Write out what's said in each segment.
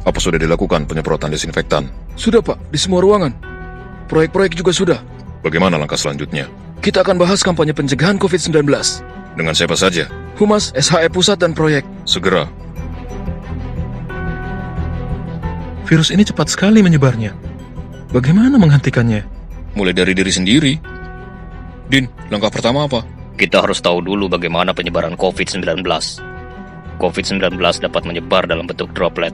Apa sudah dilakukan penyemprotan desinfektan? Sudah Pak, di semua ruangan. Proyek-proyek juga sudah. Bagaimana langkah selanjutnya? Kita akan bahas kampanye pencegahan COVID-19. Dengan siapa saja? Humas, SHE Pusat, dan proyek. Segera. Virus ini cepat sekali menyebarnya. Bagaimana menghentikannya? Mulai dari diri sendiri. Din, langkah pertama apa? Kita harus tahu dulu bagaimana penyebaran COVID-19. COVID-19 dapat menyebar dalam bentuk droplet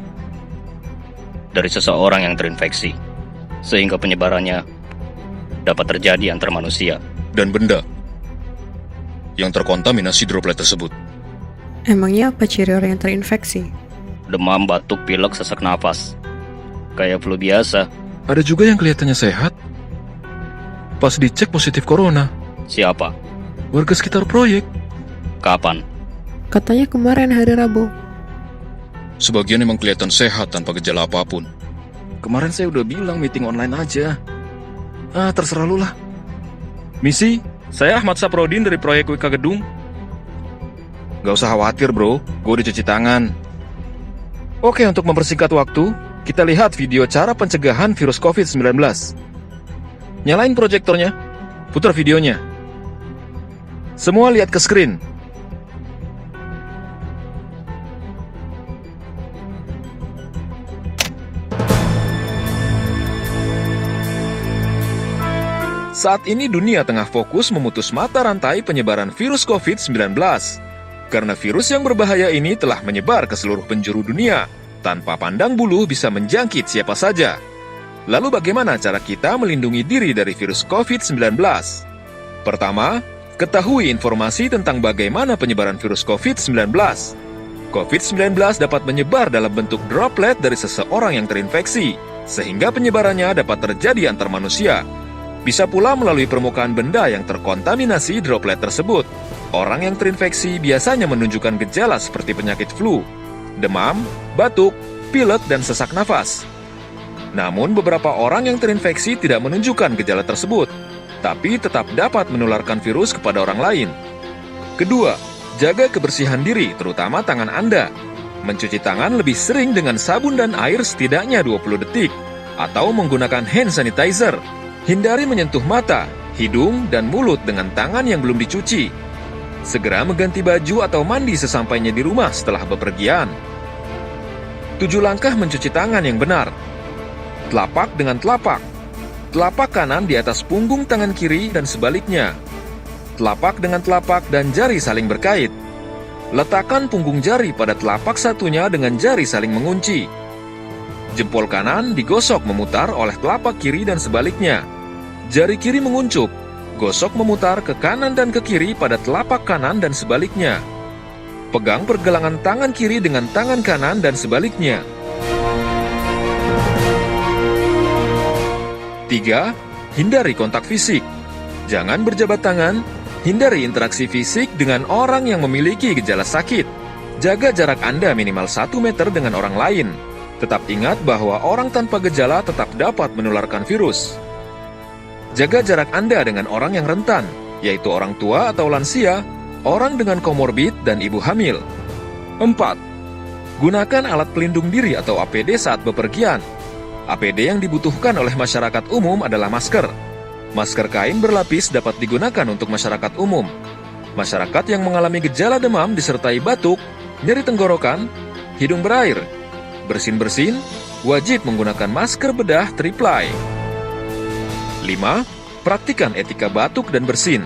dari seseorang yang terinfeksi, sehingga penyebarannya dapat terjadi antar manusia Dan benda yang terkontaminasi droplet tersebut. Emangnya apa ciri orang yang terinfeksi? demam, batuk, pilek, sesak nafas. Kayak flu biasa. Ada juga yang kelihatannya sehat. Pas dicek positif corona. Siapa? Warga sekitar proyek. Kapan? Katanya kemarin hari Rabu. Sebagian memang kelihatan sehat tanpa gejala apapun. Kemarin saya udah bilang meeting online aja. Terserah lu lah. Misi, saya Ahmad Saprodin dari proyek Wika Gedung. Gak usah khawatir bro, gue udah cuci tangan. Oke, untuk mempersingkat waktu, kita lihat video cara pencegahan virus COVID-19. Nyalain proyektornya, putar videonya. Semua lihat ke screen. Saat ini dunia tengah fokus memutus mata rantai penyebaran virus COVID-19. Karena virus yang berbahaya ini telah menyebar ke seluruh penjuru dunia. Tanpa pandang bulu bisa menjangkit siapa saja. Lalu bagaimana cara kita melindungi diri dari virus COVID-19? Pertama, ketahui informasi tentang bagaimana penyebaran virus COVID-19. COVID-19 dapat menyebar dalam bentuk droplet dari seseorang yang terinfeksi, sehingga penyebarannya dapat terjadi antar manusia. Bisa pula melalui permukaan benda yang terkontaminasi droplet tersebut. Orang yang terinfeksi biasanya menunjukkan gejala seperti penyakit flu, demam, batuk, pilek, dan sesak nafas. Namun beberapa orang yang terinfeksi tidak menunjukkan gejala tersebut, tapi tetap dapat menularkan virus kepada orang lain. Kedua, jaga kebersihan diri, terutama tangan Anda. Mencuci tangan lebih sering dengan sabun dan air setidaknya 20 detik, atau menggunakan hand sanitizer. Hindari menyentuh mata, hidung, dan mulut dengan tangan yang belum dicuci. Segera mengganti baju atau mandi sesampainya di rumah setelah bepergian. 7 langkah mencuci tangan yang benar. Telapak dengan telapak. Telapak kanan di atas punggung tangan kiri dan sebaliknya. Telapak dengan telapak dan jari saling berkait. Letakkan punggung jari pada telapak satunya dengan jari saling mengunci. Jempol kanan digosok memutar oleh telapak kiri dan sebaliknya. Jari kiri menguncup, gosok memutar ke kanan dan ke kiri pada telapak kanan dan sebaliknya. Pegang pergelangan tangan kiri dengan tangan kanan dan sebaliknya. 3. Hindari kontak fisik. Jangan berjabat tangan, hindari interaksi fisik dengan orang yang memiliki gejala sakit. Jaga jarak Anda minimal 1 meter dengan orang lain. Tetap ingat bahwa orang tanpa gejala tetap dapat menularkan virus. Jaga jarak Anda dengan orang yang rentan, yaitu orang tua atau lansia, orang dengan komorbid, dan ibu hamil. 4. Gunakan alat pelindung diri atau APD saat bepergian. APD yang dibutuhkan oleh masyarakat umum adalah masker. Masker kain berlapis dapat digunakan untuk masyarakat umum. Masyarakat yang mengalami gejala demam disertai batuk, nyeri tenggorokan, hidung berair, bersin-bersin, wajib menggunakan masker bedah 3-ply. 5. Praktikan etika batuk dan bersin.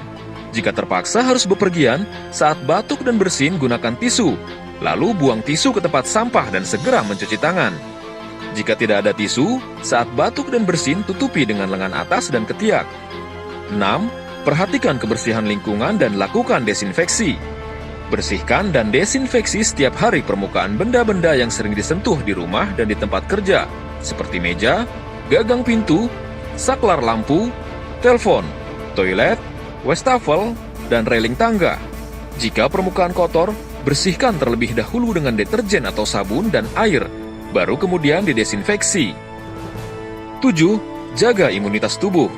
Jika terpaksa harus bepergian, saat batuk dan bersin gunakan tisu, lalu buang tisu ke tempat sampah dan segera mencuci tangan. Jika tidak ada tisu, saat batuk dan bersin tutupi dengan lengan atas dan ketiak. 6. Perhatikan kebersihan lingkungan dan lakukan desinfeksi. Bersihkan dan desinfeksi setiap hari permukaan benda-benda yang sering disentuh di rumah dan di tempat kerja, seperti meja, gagang pintu, saklar lampu, telepon, toilet, wastafel, dan railing tangga. Jika permukaan kotor, bersihkan terlebih dahulu dengan deterjen atau sabun dan air, baru kemudian didesinfeksi. 7. Jaga imunitas tubuh.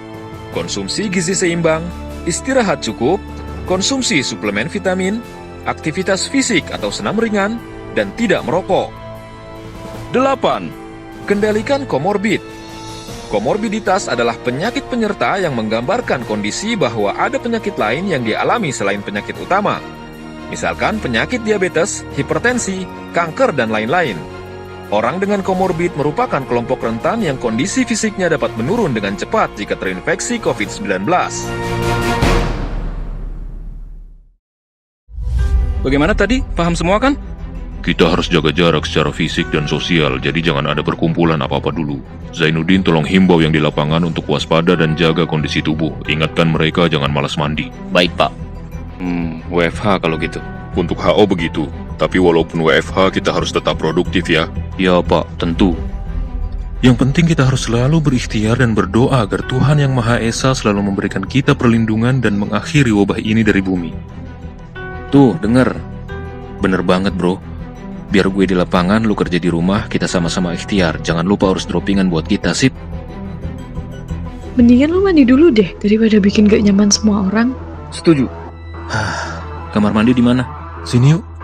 Konsumsi gizi seimbang, istirahat cukup, konsumsi suplemen vitamin, aktivitas fisik atau senam ringan, dan tidak merokok. 8. Kendalikan komorbid. Komorbiditas adalah penyakit penyerta yang menggambarkan kondisi bahwa ada penyakit lain yang dialami selain penyakit utama. Misalkan penyakit diabetes, hipertensi, kanker, dan lain-lain. Orang dengan komorbid merupakan kelompok rentan yang kondisi fisiknya dapat menurun dengan cepat jika terinfeksi COVID-19. Bagaimana tadi? Paham semua kan? Kita harus jaga jarak secara fisik dan sosial, jadi jangan ada perkumpulan apa-apa dulu. Zainuddin tolong himbau yang di lapangan untuk waspada dan jaga kondisi tubuh. Ingatkan mereka jangan malas mandi. Baik, Pak. WFH kalau gitu. Untuk HO begitu, tapi walaupun WFH kita harus tetap produktif ya. Ya, Pak, tentu. Yang penting kita harus selalu berikhtiar dan berdoa agar Tuhan Yang Maha Esa selalu memberikan kita perlindungan dan mengakhiri wabah ini dari bumi. Tuh, denger. Bener banget, bro. Biar gue di lapangan, lu kerja di rumah, kita sama-sama ikhtiar. Jangan lupa harus droppingan buat kita, sip. Mendingan lu mandi dulu deh, daripada bikin gak nyaman semua orang. Setuju. Kamar mandi di mana? Sini yuk.